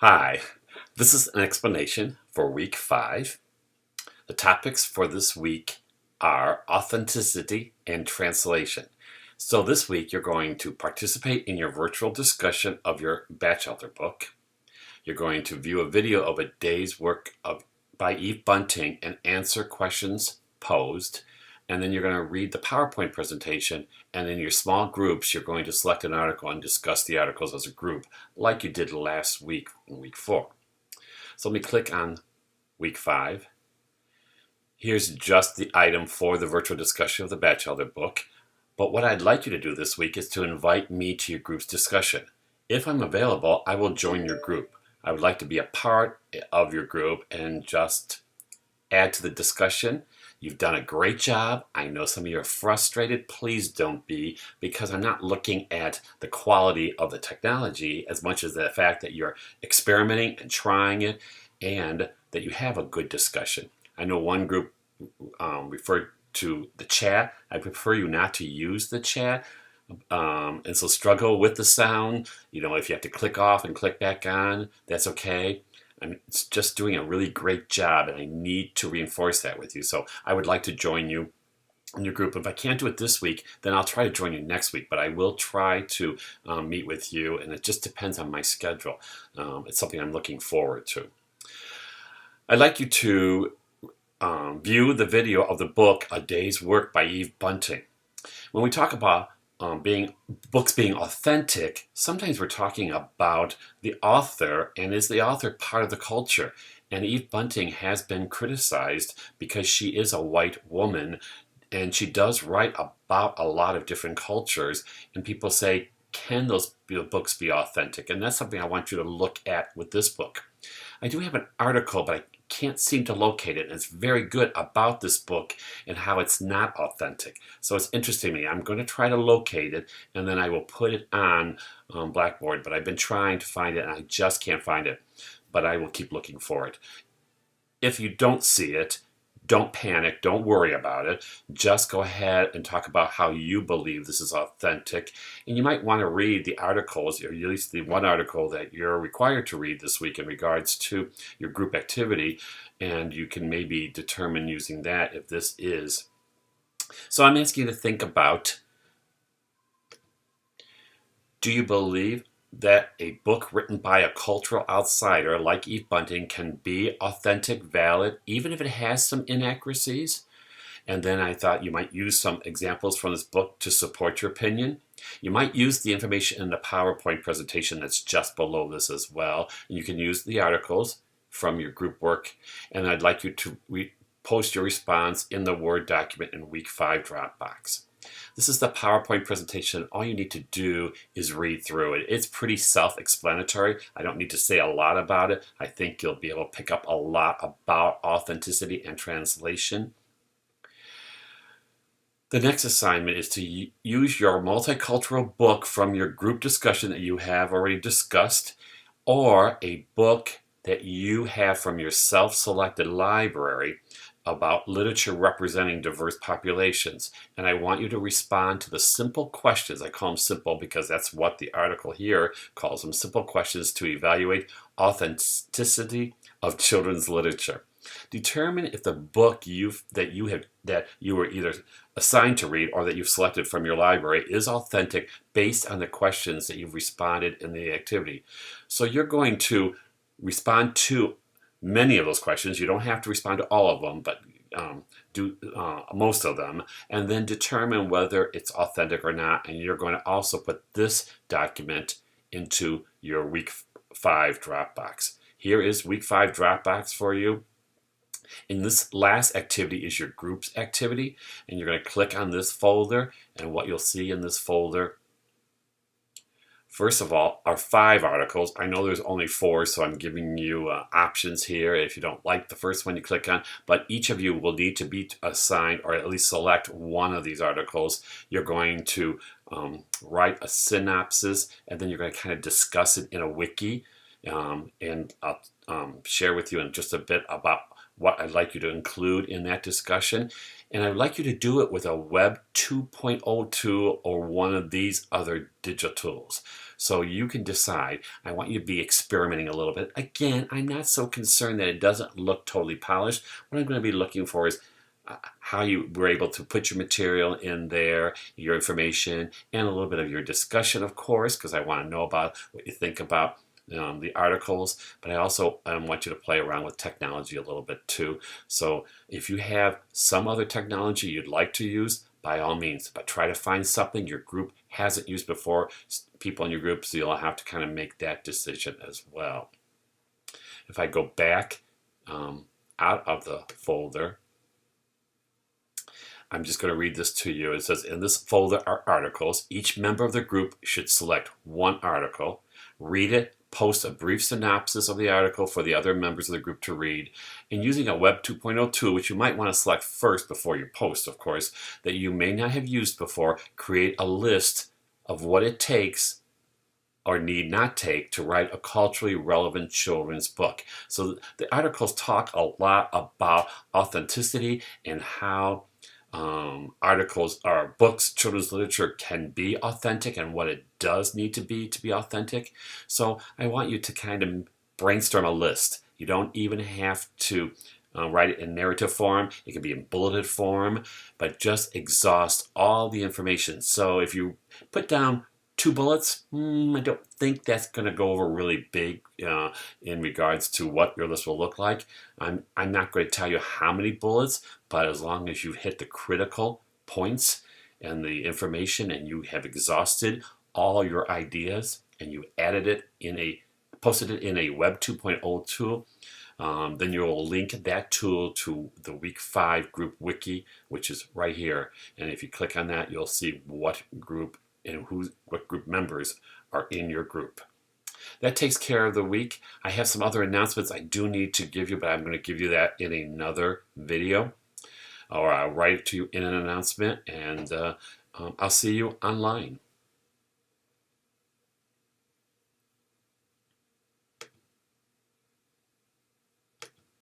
Hi, this is an explanation for week 5. The topics for this week are authenticity and translation. So this week you're going to participate in your virtual discussion of your Batchelder book. You're going to view a video of a day's work by Eve Bunting and answer questions posed. And then you're going to read the PowerPoint presentation, and in your small groups you're going to select an article and discuss the articles as a group like you did last week in week 4. So let me click on week 5. Here's just the item for the virtual discussion of the Batchelder book. But what I'd like you to do this week is to invite me to your group's discussion. If I'm available, I will join your group. I would like to be a part of your group and just add to the discussion. You've done a great job. I know some of you are frustrated. Please don't be, because I'm not looking at the quality of the technology as much as the fact that you're experimenting and trying it and that you have a good discussion. I know one group referred to the chat. I prefer you not to use the chat. And so struggle with the sound. If you have to click off and click back on, that's okay. I'm just doing a really great job, and I need to reinforce that with you. So I would like to join you in your group. If I can't do it this week, then I'll try to join you next week, but I will try to meet with you, and it just depends on my schedule. It's something I'm looking forward to. I'd like you to view the video of the book, A Day's Work by Eve Bunting. When we talk about books being authentic, sometimes we're talking about the author, and is the author part of the culture? And Eve Bunting has been criticized because she is a white woman, and she does write about a lot of different cultures, and people say, can those books be authentic? And that's something I want you to look at with this book. I do have an article, but I can't seem to locate it, and it's very good about this book and how it's not authentic. So it's interesting to me. I'm going to try to locate it, and then I will put it on Blackboard, but I've been trying to find it and I just can't find it, but I will keep looking for it. If you don't see it, don't panic, don't worry about it. Just go ahead and talk about how you believe this is authentic. And you might want to read the articles, or at least the one article that you're required to read this week in regards to your group activity, and you can maybe determine using that if this is. So I'm asking you to think about, do you believe that a book written by a cultural outsider like Eve Bunting can be authentic, valid, even if it has some inaccuracies? And then I thought you might use some examples from this book to support your opinion. You might use the information in the PowerPoint presentation that's just below this as well. And you can use the articles from your group work. And I'd like you to post your response in the Word document in week 5 Dropbox. This is the PowerPoint presentation. All you need to do is read through it. It's pretty self-explanatory. I don't need to say a lot about it. I think you'll be able to pick up a lot about authenticity and translation. The next assignment is to use your multicultural book from your group discussion that you have already discussed, or a book that you have from your self-selected library about literature representing diverse populations. And I want you to respond to the simple questions. I call them simple because that's what the article here calls them, simple questions to evaluate authenticity of children's literature. Determine if the book that you were either assigned to read or that you've selected from your library is authentic based on the questions that you've responded in the activity. So you're going to respond to many of those questions. You don't have to respond to all of them, but do most of them, and then determine whether it's authentic or not. And you're going to also put this document into your week 5 Dropbox. Here is week 5 Dropbox for you. And this last activity is your group's activity, and you're going to click on this folder, and what you'll see in this folder, first of all, are 5 articles. I know there's only 4, so I'm giving you options here. If you don't like the first one you click on, but each of you will need to be assigned, or at least select one of these articles. You're going to write a synopsis, and then you're going to kind of discuss it in a wiki, and I'll share with you in just a bit about what I'd like you to include in that discussion. And I'd like you to do it with a Web 2.0 tool or one of these other digital tools. So you can decide. I want you to be experimenting a little bit. Again, I'm not so concerned that it doesn't look totally polished. What I'm going to be looking for is how you were able to put your material in there, your information, and a little bit of your discussion, of course, because I want to know about what you think about the articles, but I also want you to play around with technology a little bit too. So if you have some other technology you'd like to use, by all means, but try to find something your group hasn't used before, people in your group, so you'll have to kind of make that decision as well. If I go back out of the folder, I'm just going to read this to you. It says, in this folder are articles. Each member of the group should select one article, read it, post a brief synopsis of the article for the other members of the group to read, and using a Web 2.0 tool, which you might want to select first before you post, of course, that you may not have used before, create a list of what it takes or need not take to write a culturally relevant children's book. So the articles talk a lot about authenticity and how articles or books, children's literature can be authentic and what it does need to be authentic. So I want you to kind of brainstorm a list. You don't even have to write it in narrative form. It can be in bulleted form, but just exhaust all the information. So if you put down 2 bullets, I don't think that's going to go over really big in regards to what your list will look like. I'm not going to tell you how many bullets, but as long as you hit the critical points and the information and you have exhausted all your ideas and you added it posted it in a Web 2.0 tool, then you'll link that tool to the Week 5 group wiki, which is right here. And if you click on that, you'll see what group and what group members are in your group. That takes care of the week. I have some other announcements I do need to give you, but I'm going to give you that in another video, or I'll write it to you in an announcement, and I'll see you online.